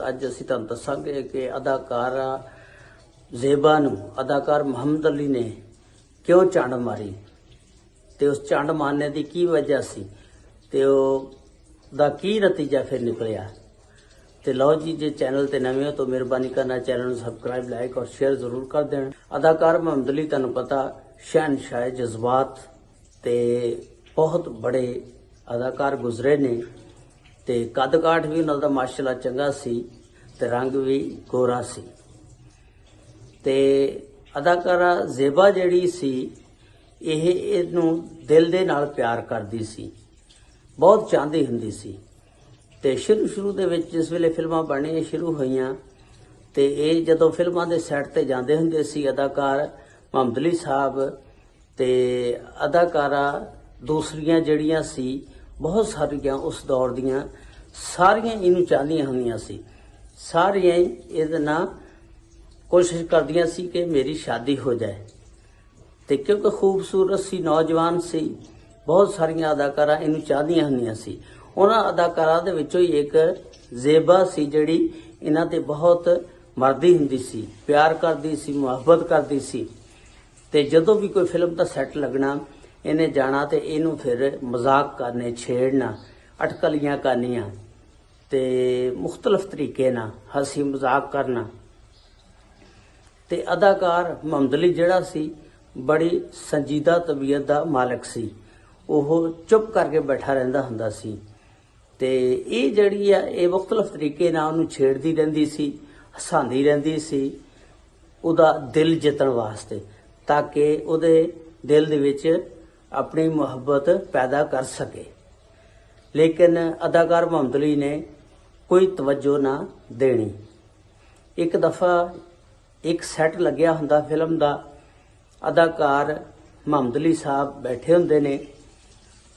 ਅੱਜ ਅਸੀਂ ਤੁਹਾਨੂੰ ਦੱਸਾਂਗੇ ਕਿ ਅਦਾਕਾਰਾ ਜ਼ੇਬਾ ਨੂੰ ਅਦਾਕਾਰ ਮੁਹੰਮਦ ਅਲੀ ਨੇ ਕਿਉਂ ਚੰਡ ਮਾਰੀ ਤੇ ਉਸ ਚੰਡ ਮਾਰਨੇ ਦੀ ਕੀ ਵਜ੍ਹਾ ਸੀ ਤੇ ਉਹ ਦਾ ਕੀ ਨਤੀਜਾ ਫਿਰ ਨਿਕਲਿਆ। ਤੇ ਲਓ ਜੀ, ਜੇ ਚੈਨਲ ਤੇ ਨਵੇਂ ਹੋ ਤਾਂ ਮਿਹਰਬਾਨੀ ਕਰਨਾ ਚੈਨਲ ਨੂੰ ਸਬਸਕ੍ਰਾइब, ਲਾइक और शेयर ਜ਼ਰੂਰ ਕਰ ਦੇਣ। ਅਦਾਕਾਰ ਮੁਹੰਮਦ ਅਲੀ ਤੁਹਾਨੂੰ ਪਤਾ शहनशाह जज्बात ਤੇ ਬਹੁਤ ਬੜੇ ਅਦਾਕਾਰ ਗੁਜ਼ਰੇ ਨੇ ਤੇ ਕੱਦ ਕਾਠ ਵੀ ਉਹਨਾਂ ਦਾ ਮਾਸ਼ਾਅੱਲਾ ਚੰਗਾ ਸੀ ਤੇ ਰੰਗ ਵੀ ਗੋਰਾ ਸੀ। ਤੇ ਅਦਾਕਾਰਾ ਜ਼ੇਬਾ ਜਿਹੜੀ ਸੀ ਇਹਨੂੰ ਦਿਲ ਦੇ ਨਾਲ ਪਿਆਰ ਕਰਦੀ ਸੀ, ਬਹੁਤ ਚਾਹੁੰਦੀ ਹੁੰਦੀ ਸੀ। ਤੇ ਸ਼ੁਰੂ ਦੇ ਵਿੱਚ ਜਿਸ ਵੇਲੇ ਫਿਲਮਾਂ ਬਣਨੀਆਂ ਸ਼ੁਰੂ ਹੋਈਆਂ ਤੇ ਇਹ ਜਦੋਂ ਫਿਲਮਾਂ ਦੇ ਸੈੱਟ ਤੇ ਜਾਂਦੇ ਹੁੰਦੇ ਸੀ ਅਦਾਕਾਰ ਮੁਹੰਮਦ ਅਲੀ ਸਾਹਿਬ ਤੇ ਅਦਾਕਾਰਾ ਦੂਸਰੀਆਂ ਜਿਹੜੀਆਂ ਸੀ ਬਹੁਤ ਸਾਰੀਆਂ ਉਸ ਦੌਰ ਦੀਆਂ ਸਾਰੀਆਂ ਇਹਨੂੰ ਚਾਹੁੰਦੀਆਂ ਹੁੰਦੀਆਂ ਸੀ, ਸਾਰੀਆਂ ਇਹਦੇ ਨਾਲ ਕੋਸ਼ਿਸ਼ ਕਰਦੀਆਂ ਸੀ ਕਿ ਮੇਰੀ ਸ਼ਾਦੀ ਹੋ ਜਾਏ। ਤੇ ਕਿਉਂਕਿ ਖੂਬਸੂਰਤ ਸੀ, ਨੌਜਵਾਨ ਸੀ, ਬਹੁਤ ਸਾਰੀਆਂ ਅਦਾਕਾਰਾਂ ਇਹਨੂੰ ਚਾਹੁੰਦੀਆਂ ਹੁੰਦੀਆਂ ਸੀ। ਉਹਨਾਂ ਅਦਾਕਾਰਾਂ ਦੇ ਵਿੱਚੋਂ ਹੀ ਇੱਕ ਜ਼ੇਬਾ ਸੀ ਜਿਹੜੀ ਇਹਨਾਂ ਤੇ ਬਹੁਤ ਮਰਦੀ ਹੁੰਦੀ ਸੀ, ਪਿਆਰ ਕਰਦੀ ਸੀ, ਮੁਹੱਬਤ ਕਰਦੀ ਸੀ। ਤੇ ਜਦੋਂ ਵੀ ਕੋਈ ਫਿਲਮ ਦਾ ਸੈੱਟ ਲੱਗਣਾ ਇਹਨੇ ਜਾਣਾ ਤੇ ਇਹਨੂੰ ਫਿਰ ਮਜ਼ਾਕ ਕਰਨੇ, ਛੇੜਨਾ, ਅਟਕਲੀਆਂ ਕਰਨੀਆਂ ਤੇ ਮੁxtਲਫ ਤਰੀਕੇ ਨਾਲ ਹਸੀ ਮਜ਼ਾਕ ਕਰਨਾ। ਤੇ ਅਦਾਕਾਰ ਮੁਹੰਮਦ ਅਲੀ ਜਿਹੜਾ ਸੀ ਬੜੀ ਸੰਜੀਦਾ ਤਬੀਅਤ ਦਾ ਮਾਲਕ ਸੀ, ਉਹ ਚੁੱਪ ਕਰਕੇ ਬੈਠਾ ਰਹਿੰਦਾ ਹੁੰਦਾ ਸੀ। ਤੇ ਇਹ ਜਿਹੜੀ ਆ ਇਹ ਮੁxtਲਫ ਤਰੀਕੇ ਨਾਲ ਉਹਨੂੰ ਛੇੜਦੀ ਰਹਿੰਦੀ ਸੀ, ਹਸਾਉਂਦੀ ਰਹਿੰਦੀ ਸੀ ਉਹਦਾ ਦਿਲ ਜਿੱਤਣ ਵਾਸਤੇ, ਤਾਂ ਕਿ ਉਹਦੇ ਦਿਲ ਦੇ ਵਿੱਚ ਆਪਣੀ ਮੁਹੱਬਤ ਪੈਦਾ ਕਰ ਸਕੇ। ਲੇਕਿਨ ਅਦਾਕਾਰ ਮੁਹੰਮਦ ਅਲੀ ਨੇ ਕੋਈ ਤਵੱਜੋ ਨਾ ਦੇਣੀ। ਇੱਕ ਦਫਾ ਇੱਕ ਸੈੱਟ ਲੱਗਿਆ ਹੁੰਦਾ ਫਿਲਮ ਦਾ, ਅਦਾਕਾਰ ਮੁਹੰਮਦ ਅਲੀ ਸਾਹਿਬ ਬੈਠੇ ਹੁੰਦੇ ਨੇ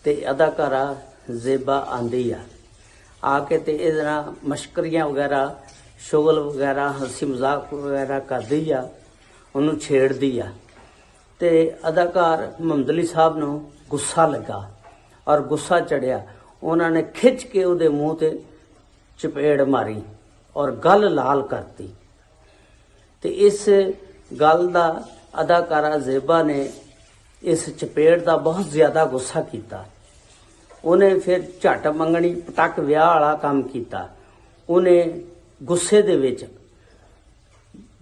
ਤੇ ਅਦਾਕਾਰਾ ਜ਼ੇਬਾ ਆਂਦੀ ਆ ਕੇ ਤੇ ਇਹਦੇ ਨਾਲ ਮਸ਼ਕਰੀਆਂ ਵਗੈਰਾ, ਸ਼ੁਗਲ ਵਗੈਰਾ, ਹੰਸੀ ਮਜ਼ਾਕ ਵਗੈਰਾ ਕਰਦੀ ਆ, ਉਹਨੂੰ ਛੇੜਦੀ ਆ। ਤੇ ਅਦਾਕਾਰ ਮੁਹੰਮਦ ਅਲੀ ਸਾਹਿਬ ਨੂੰ ਗੁੱਸਾ ਲੱਗਾ ਔਰ ਗੁੱਸਾ ਚੜਿਆ, ਉਹਨਾਂ ਨੇ ਖਿੱਚ ਕੇ ਉਹਦੇ ਮੂੰਹ ਤੇ ਚਪੇੜ ਮਾਰੀ ਔਰ ਗੱਲ ਲਾਲ ਕਰਤੀ। ਤੇ ਇਸ ਗੱਲ ਦਾ ਅਦਾਕਾਰਾ ਜ਼ੇਬਾ ਨੇ ਇਸ ਚਪੇੜ ਦਾ ਬਹੁਤ ਜ਼ਿਆਦਾ ਗੁੱਸਾ ਕੀਤਾ। ਉਹਨੇ ਫਿਰ ਝੱਟ ਮੰਗਣੀ ਪਟਕ ਵਿਆਹ ਵਾਲਾ ਕੰਮ ਕੀਤਾ। ਉਹਨੇ ਗੁੱਸੇ ਦੇ ਵਿੱਚ,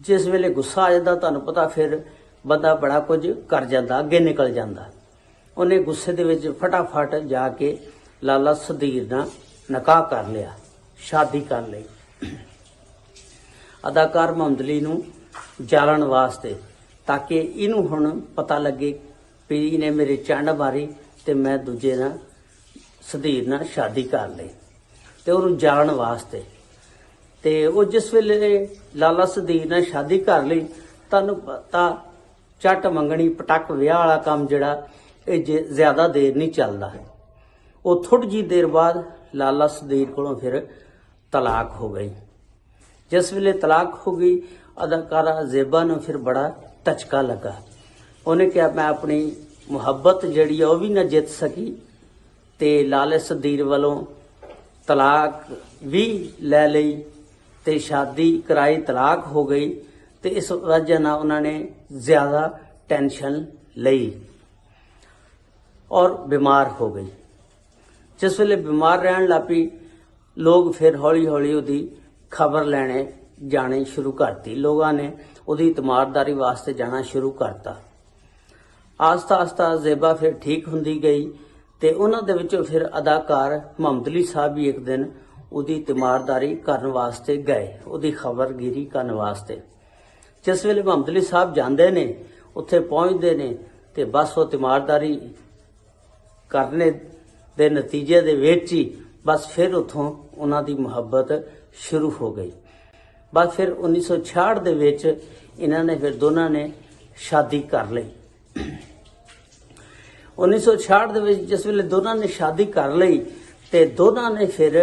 ਜਿਸ ਵੇਲੇ ਗੁੱਸਾ ਆ ਜਾਂਦਾ ਤੁਹਾਨੂੰ ਪਤਾ ਫਿਰ ਬੰਦਾ ਬੜਾ ਕੁਝ ਕਰ ਜਾਂਦਾ, ਅੱਗੇ ਨਿਕਲ ਜਾਂਦਾ। ਉਹਨੇ ਗੁੱਸੇ ਦੇ ਵਿੱਚ ਫਟਾਫਟ ਜਾ ਕੇ ਲਾਲਾ ਸਦੀਰ ਨਾਲ ਨਿਕਾਹ ਕਰ ਲਿਆ, ਸ਼ਾਦੀ ਕਰ ਲਈ ਅਦਾਕਾਰ ਮੁਹੰਮਦ ਅਲੀ ਨੂੰ ਜਾਲਣ ਵਾਸਤੇ, ਤਾਂ ਕਿ ਇਹਨੂੰ ਹੁਣ ਪਤਾ ਲੱਗੇ ਵੀ ਇਹਨੇ ਮੇਰੇ ਚੰਡ ਮਾਰੀ ਤੇ ਮੈਂ ਦੂਜੇ ਨਾਲ ਸਦੀਰ ਨਾਲ ਸ਼ਾਦੀ ਕਰ ਲਈ, ਤੇ ਉਹਨੂੰ ਜਾਲਣ ਵਾਸਤੇ। ਤੇ ਉਹ ਜਿਸ ਵੇਲੇ ਲਾਲਾ ਸਦੀਰ ਨਾਲ ਸ਼ਾਦੀ ਕਰ ਲਈ, ਤੁਹਾਨੂੰ ਪਤਾ ਝੱਟ ਮੰਗਣੀ ਪਟਕ ਵਿਆਹ ਵਾਲਾ ਕੰਮ ਜਿਹੜਾ ਇਹ ਜ਼ਿਆਦਾ ਦੇਰ ਨਹੀਂ ਚੱਲਦਾ। ਉਹ ਥੋੜੀ ਜਿਹੀ ਦੇਰ ਬਾਅਦ ਲਾਲਾ ਸਦੀਰ ਕੋਲੋਂ ਫਿਰ ਤਲਾਕ ਹੋ ਗਈ। ਜਿਸ ਵੇਲੇ ਤਲਾਕ ਹੋ ਗਈ ਅਦਾਕਾਰਾ ਜ਼ੇਬਾ ਨੂੰ ਫਿਰ ਬੜਾ ਧਚਕਾ ਲੱਗਾ। ਉਹਨੇ ਕਿਹਾ ਮੈਂ ਆਪਣੀ ਮੁਹੱਬਤ ਜਿਹੜੀ ਆ ਉਹ ਵੀ ਨਾ ਜਿੱਤ ਸਕੀ ਤੇ ਲਾਲੇ ਸਦੀਰ ਵੱਲੋਂ ਤਲਾਕ ਵੀ ਲੈ ਲਈ ਤੇ ਸ਼ਾਦੀ ਕਰਾਈ, ਤਲਾਕ ਹੋ ਗਈ। ਤੇ ਇਸ ਵਜ੍ਹਾ ਨਾਲ ਉਹਨਾਂ ਨੇ ਜ਼ਿਆਦਾ ਟੈਨਸ਼ਨ ਲਈ ਔਰ ਬਿਮਾਰ ਹੋ ਗਈ। ਜਿਸ ਵੇਲੇ ਬਿਮਾਰ ਰਹਿਣ ਲੱਗ ਪਈ, ਲੋਕ ਫਿਰ ਹੌਲੀ ਹੌਲੀ ਉਹਦੀ ਖਬਰ ਲੈਣੇ ਜਾਣੇ ਸ਼ੁਰੂ ਕਰਤੀ। ਲੋਕਾਂ ਨੇ ਉਹਦੀ ਤਮਾਰਦਾਰੀ ਵਾਸਤੇ ਜਾਣਾ ਸ਼ੁਰੂ ਕਰਤਾ। ਆਸਤਾ ਆਸਤਾ ਜ਼ੇਬਾ ਫਿਰ ਠੀਕ ਹੁੰਦੀ ਗਈ ਤੇ ਉਹਨਾਂ ਦੇ ਵਿੱਚੋਂ ਫਿਰ ਅਦਾਕਾਰ ਮੁਹੰਮਦ ਅਲੀ ਸਾਹਿਬ ਵੀ ਇੱਕ ਦਿਨ ਉਹਦੀ ਤਮਾਰਦਾਰੀ ਕਰਨ ਵਾਸਤੇ ਗਏ, ਉਹਦੀ ਖਬਰਗੀਰੀ ਕਰਨ ਵਾਸਤੇ। ਜਿਸ ਵੇਲੇ ਮੁਹੰਮਦ ਅਲੀ ਸਾਹਿਬ ਜਾਂਦੇ ਨੇ, ਉੱਥੇ ਪਹੁੰਚਦੇ ਨੇ ਤੇ ਬਸ ਉਹ ਤਮਾਰਦਾਰੀ ਕਰਨੇ ਦੇ ਨਤੀਜੇ ਦੇ ਵਿੱਚ ਹੀ ਬਸ ਫਿਰ ਉੱਥੋਂ ਉਹਨਾਂ ਦੀ ਮੁਹੱਬਤ ਸ਼ੁਰੂ ਹੋ ਗਈ। ਬਸ ਫਿਰ 1966 ਦੇ ਵਿੱਚ ਇਹਨਾਂ ਨੇ ਫਿਰ ਦੋਨਾਂ ਨੇ ਸ਼ਾਦੀ ਕਰ ਲਈ। 1966 ਦੇ ਵਿੱਚ ਜਿਸ ਵੇਲੇ ਦੋਨਾਂ ਨੇ ਸ਼ਾਦੀ ਕਰ ਲਈ ਤੇ ਦੋਨਾਂ ਨੇ ਫਿਰ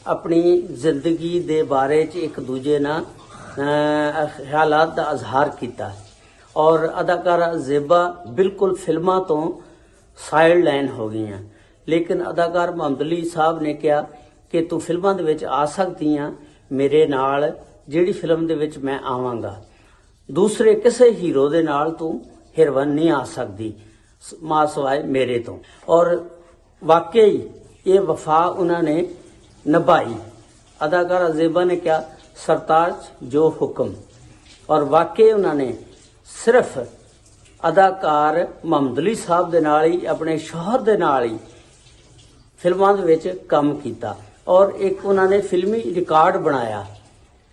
ਆਪਣੀ ਜ਼ਿੰਦਗੀ ਦੇ ਬਾਰੇ 'ਚ ਇੱਕ ਦੂਜੇ ਨਾਲ ਖਿਆਲਾਤ ਦਾ ਇਜ਼ਹਾਰ ਕੀਤਾ ਔਰ ਅਦਾਕਾਰਾ ਜ਼ੇਬਾ ਬਿਲਕੁਲ ਫਿਲਮਾਂ ਤੋਂ ਸਾਈਡ ਲਾਈਨ ਹੋ ਗਈਆਂ। ਲੇਕਿਨ ਅਦਾਕਾਰ ਮੁਹੰਮਦ ਅਲੀ ਸਾਹਿਬ ਨੇ ਕਿਹਾ ਕਿ ਤੂੰ ਫਿਲਮਾਂ ਦੇ ਵਿੱਚ ਆ ਸਕਦੀ ਆ, ਮੇਰੇ ਨਾਲ ਜਿਹੜੀ ਫਿਲਮ ਦੇ ਵਿੱਚ ਮੈਂ ਆਵਾਂਗਾ, ਦੂਸਰੇ ਕਿਸੇ ਹੀਰੋ ਦੇ ਨਾਲ ਤੂੰ ਹੀਰੋਇਨ ਨਹੀਂ ਆ ਸਕਦੀ ਮਾਂ ਸਵਾਏ ਮੇਰੇ ਤੋਂ। ਔਰ ਵਾਕਈ ਇਹ ਵਫਾ ਉਹਨਾਂ ਨੇ ਨਿਭਾਈ। ਅਦਾਕਾਰਾ ਜ਼ੇਬਾ ਨੇ ਕਿਹਾ ਸਰਤਾਜ ਜੋ ਹੁਕਮ, ਔਰ ਵਾਕਈ ਉਹਨਾਂ ਨੇ ਸਿਰਫ ਅਦਾਕਾਰ ਮੁਹੰਮਦ ਅਲੀ ਸਾਹਿਬ ਦੇ ਨਾਲ ਹੀ, ਆਪਣੇ ਸ਼ੌਹਰ ਦੇ ਨਾਲ ਹੀ ਫਿਲਮਾਂ ਦੇ ਵਿੱਚ ਕੰਮ ਕੀਤਾ। ਔਰ ਇੱਕ ਉਹਨਾਂ ਨੇ ਫਿਲਮੀ ਰਿਕਾਰਡ ਬਣਾਇਆ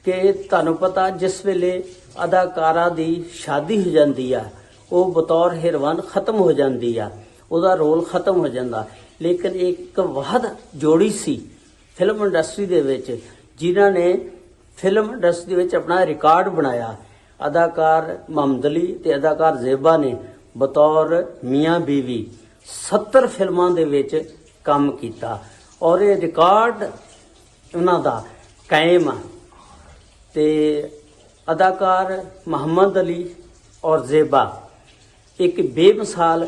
ਕਿ ਤੁਹਾਨੂੰ ਪਤਾ ਜਿਸ ਵੇਲੇ ਅਦਾਕਾਰਾ ਦੀ ਸ਼ਾਦੀ ਹੋ ਜਾਂਦੀ ਆ, ਉਹ ਬਤੌਰ ਹੀਰੋਇਨ ਖਤਮ ਹੋ ਜਾਂਦੀ ਆ, ਉਹਦਾ ਰੋਲ ਖਤਮ ਹੋ ਜਾਂਦਾ। ਲੇਕਿਨ ਇੱਕ ਵਾਹਦ ਜੋੜੀ ਸੀ ਫਿਲਮ ਇੰਡਸਟਰੀ ਦੇ ਵਿੱਚ ਜਿਨ੍ਹਾਂ ਨੇ ਫਿਲਮ ਇੰਡਸਟਰੀ ਦੇ ਵਿੱਚ ਆਪਣਾ ਰਿਕਾਰਡ ਬਣਾਇਆ। ਅਦਾਕਾਰ ਮੁਹੰਮਦ ਅਲੀ ਤੇ ਅਦਾਕਾਰ ਜ਼ੇਬਾ ਨੇ ਬਤੌਰ ਮੀਆਂ ਬੀਵੀ 70 ਫਿਲਮਾਂ ਦੇ ਵਿੱਚ ਕੰਮ ਕੀਤਾ, ਔਰ ਇਹ ਰਿਕਾਰਡ ਉਹਨਾਂ ਦਾ ਕਾਇਮ ਆ। ਤੇ ਅਦਾਕਾਰ ਮੁਹੰਮਦ ਅਲੀ ਔਰ ਜ਼ੇਬਾ ਇੱਕ ਬੇਮਿਸਾਲ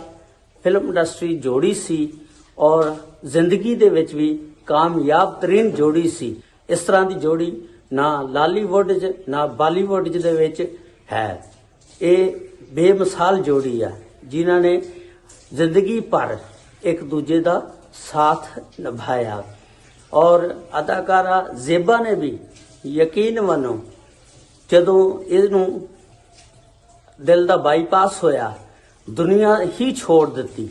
ਫਿਲਮ ਇੰਡਸਟਰੀ ਜੋੜੀ ਸੀ, ਔਰ ਜ਼ਿੰਦਗੀ ਦੇ ਵਿੱਚ ਵੀ ਕਾਮਯਾਬ ਤਰੀਨ ਜੋੜੀ ਸੀ। ਇਸ ਤਰ੍ਹਾਂ ਦੀ ਜੋੜੀ ਨਾ ਲਾਲੀਵੁੱਡ 'ਚ ਨਾ ਬਾਲੀਵੁੱਡ 'ਚ ਦੇ ਵਿੱਚ ਹੈ। ਇਹ ਬੇਮਿਸਾਲ ਜੋੜੀ ਆ ਜਿਨ੍ਹਾਂ ਨੇ ਜ਼ਿੰਦਗੀ ਭਰ ਇੱਕ ਦੂਜੇ ਦਾ ਸਾਥ ਨਿਭਾਇਆ। ਔਰ ਅਦਾਕਾਰਾ ਜ਼ੇਬਾ ਨੇ ਵੀ ਯਕੀਨ ਮੰਨੋ ਜਦੋਂ ਇਹਨੂੰ ਦਿਲ ਦਾ ਬਾਈਪਾਸ ਹੋਇਆ, ਦੁਨੀਆ ਹੀ ਛੋੜ ਦਿੱਤੀ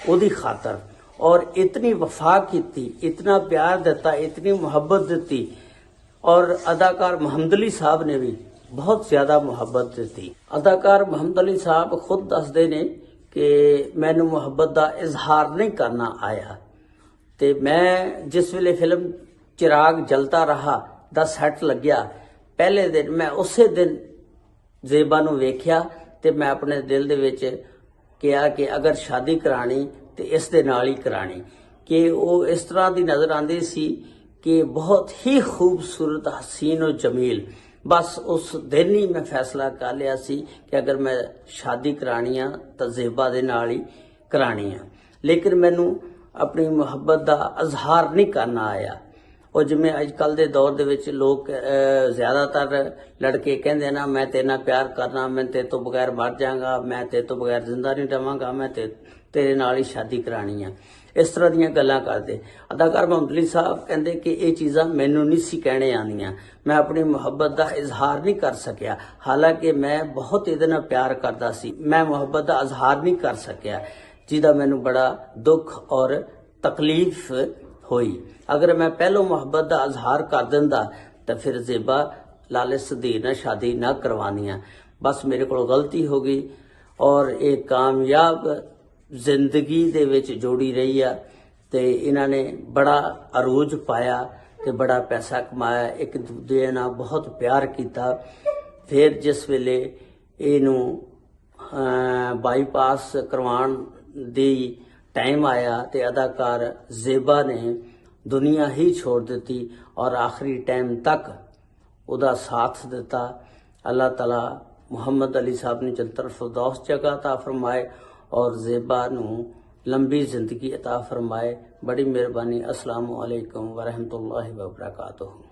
ਉਹਦੀ ਖਾਤਰ, ਔਰ ਇਤਨੀ ਵਫਾ ਕੀਤੀ, ਇਤਨਾ ਪਿਆਰ ਦਿੱਤਾ, ਇਤਨੀ ਮੁਹੱਬਤ ਦਿੱਤੀ। ਔਰ ਅਦਾਕਾਰ ਮੁਹੰਮਦ ਅਲੀ ਸਾਹਿਬ ਨੇ ਵੀ ਬਹੁਤ ਜ਼ਿਆਦਾ ਮੁਹੱਬਤ ਦਿੱਤੀ। ਅਦਾਕਾਰ ਮੁਹੰਮਦ ਅਲੀ ਸਾਹਿਬ ਖੁਦ ਦੱਸਦੇ ਨੇ ਕਿ ਮੈਨੂੰ ਮੁਹੱਬਤ ਦਾ ਇਜ਼ਹਾਰ ਨਹੀਂ ਕਰਨਾ ਆਇਆ, ਤੇ ਮੈਂ ਜਿਸ ਵੇਲੇ ਫਿਲਮ ਚਿਰਾਗ ਜਲਤਾ ਰਹਾ ਦਾ ਸੈੱਟ ਲੱਗਿਆ, ਪਹਿਲੇ ਦਿਨ ਮੈਂ ਉਸੇ ਦਿਨ ਜ਼ੇਬਾ ਨੂੰ ਵੇਖਿਆ ਤੇ ਮੈਂ ਆਪਣੇ ਦਿਲ ਦੇ ਵਿੱਚ ਕਿਹਾ ਕਿ ਅਗਰ ਸ਼ਾਦੀ ਕਰਾਣੀ ਤੇ ਇਸ ਦੇ ਨਾਲ ਹੀ ਕਰਾਣੀ, ਕਿ ਉਹ ਇਸ ਤਰ੍ਹਾਂ ਦੀ ਨਜ਼ਰ ਆਉਂਦੀ ਸੀ ਕਿ ਬਹੁਤ ਹੀ ਖੂਬਸੂਰਤ, ਹਸੀਨ ਔਰ ਜਮੀਲ। ਬਸ ਉਸ ਦਿਨ ਹੀ ਮੈਂ ਫੈਸਲਾ ਕਰ ਲਿਆ ਸੀ ਕਿ ਅਗਰ ਮੈਂ ਸ਼ਾਦੀ ਕਰਾਣੀ ਆ ਤਾਂ ਜ਼ੇਬਾ ਦੇ ਨਾਲ ਹੀ ਕਰਾਣੀ ਆ। ਲੇਕਿਨ ਮੈਨੂੰ ਆਪਣੀ ਮੁਹੱਬਤ ਦਾ ਇਜ਼ਹਾਰ ਨਹੀਂ ਕਰਨਾ ਆਇਆ। ਉਹ ਜਿਵੇਂ ਅੱਜ ਕੱਲ੍ਹ ਦੇ ਦੌਰ ਦੇ ਵਿੱਚ ਲੋਕ ਜ਼ਿਆਦਾਤਰ ਲੜਕੇ ਕਹਿੰਦੇ ਨਾ ਮੈਂ ਤੇਰੇ ਨਾਲ ਪਿਆਰ ਕਰਨਾ, ਮੈਂ ਤੇਰੇ ਤੋਂ ਬਗੈਰ ਮਰ ਜਾਵਾਂਗਾ, ਮੈਂ ਤੇਰੇ ਤੋਂ ਬਗੈਰ ਜ਼ਿੰਦਾ ਨਹੀਂ ਰਵਾਂਗਾ, ਮੈਂ ਤੇਰੇ ਨਾਲ ਹੀ ਸ਼ਾਦੀ ਕਰਾਣੀ ਆ, ਇਸ ਤਰ੍ਹਾਂ ਦੀਆਂ ਗੱਲਾਂ ਕਰਦੇ। ਅਦਾਕਾਰ ਮੁਹੰਮਦ ਅਲੀ ਸਾਹਿਬ ਕਹਿੰਦੇ ਕਿ ਇਹ ਚੀਜ਼ਾਂ ਮੈਨੂੰ ਨਹੀਂ ਸੀ ਕਹਿਣੇ ਆਉਂਦੀਆਂ, ਮੈਂ ਆਪਣੀ ਮੁਹੱਬਤ ਦਾ ਇਜ਼ਹਾਰ ਨਹੀਂ ਕਰ ਸਕਿਆ, ਹਾਲਾਂਕਿ ਮੈਂ ਬਹੁਤ ਇਹਦੇ ਨਾਲ ਪਿਆਰ ਕਰਦਾ ਸੀ, ਮੈਂ ਮੁਹੱਬਤ ਦਾ ਇਜ਼ਹਾਰ ਨਹੀਂ ਕਰ ਸਕਿਆ, ਜਿਹਦਾ ਮੈਨੂੰ ਬੜਾ ਦੁੱਖ ਔਰ ਤਕਲੀਫ ਹੋਈ। ਅਗਰ ਮੈਂ ਪਹਿਲੋਂ ਮੁਹੱਬਤ ਦਾ ਇਜ਼ਹਾਰ ਕਰ ਦਿੰਦਾ ਤਾਂ ਫਿਰ ਜ਼ੇਬਾ ਲਾਲੇ ਸਦੀਰ ਨਾਲ ਸ਼ਾਦੀ ਨਾ ਕਰਵਾਉਣੀਆਂ। ਬਸ ਮੇਰੇ ਕੋਲ ਗਲਤੀ ਹੋ ਗਈ, ਔਰ ਇਹ ਕਾਮਯਾਬ ਜ਼ਿੰਦਗੀ ਦੇ ਵਿੱਚ ਜੋੜੀ ਰਹੀ ਆ, ਤੇ ਇਹਨਾਂ ਨੇ ਬੜਾ ਅਰੂਜ ਪਾਇਆ ਤੇ ਬੜਾ ਪੈਸਾ ਕਮਾਇਆ, ਇੱਕ ਦੂਜੇ ਨਾਲ ਬਹੁਤ ਪਿਆਰ ਕੀਤਾ। ਫਿਰ ਜਿਸ ਵੇਲੇ ਇਹਨੂੰ ਬਾਈਪਾਸ ਕਰਵਾਉਣ ਦੀ ਟਾਈਮ ਆਇਆ ਤੇ ਅਦਾਕਾਰ ਜ਼ੇਬਾ ਨੇ ਦੁਨੀਆ ਹੀ ਛੋੜ ਦਿੱਤੀ, ਔਰ ਆਖਰੀ ਟਾਈਮ ਤੱਕ ਉਹਦਾ ਸਾਥ ਦਿੱਤਾ। ਅੱਲਾਹ ਤਾਲਾ ਮੁਹੰਮਦ ਅਲੀ ਸਾਹਿਬ ਨੇ ਜੰਨਤੁਲ ਫਿਰਦੌਸ ਜਗ੍ਹਾ ਅਤਾ ਫਰਮਾਏ, ਔਰ ਜ਼ੇਬਾ ਨੂੰ ਲੰਬੀ ਜ਼ਿੰਦਗੀ ਅਤਾ फरमाए। बड़ी मेहरबानी। अस्सलामु अलैकुम व रहमतुल्लाहि व बरकातुहू।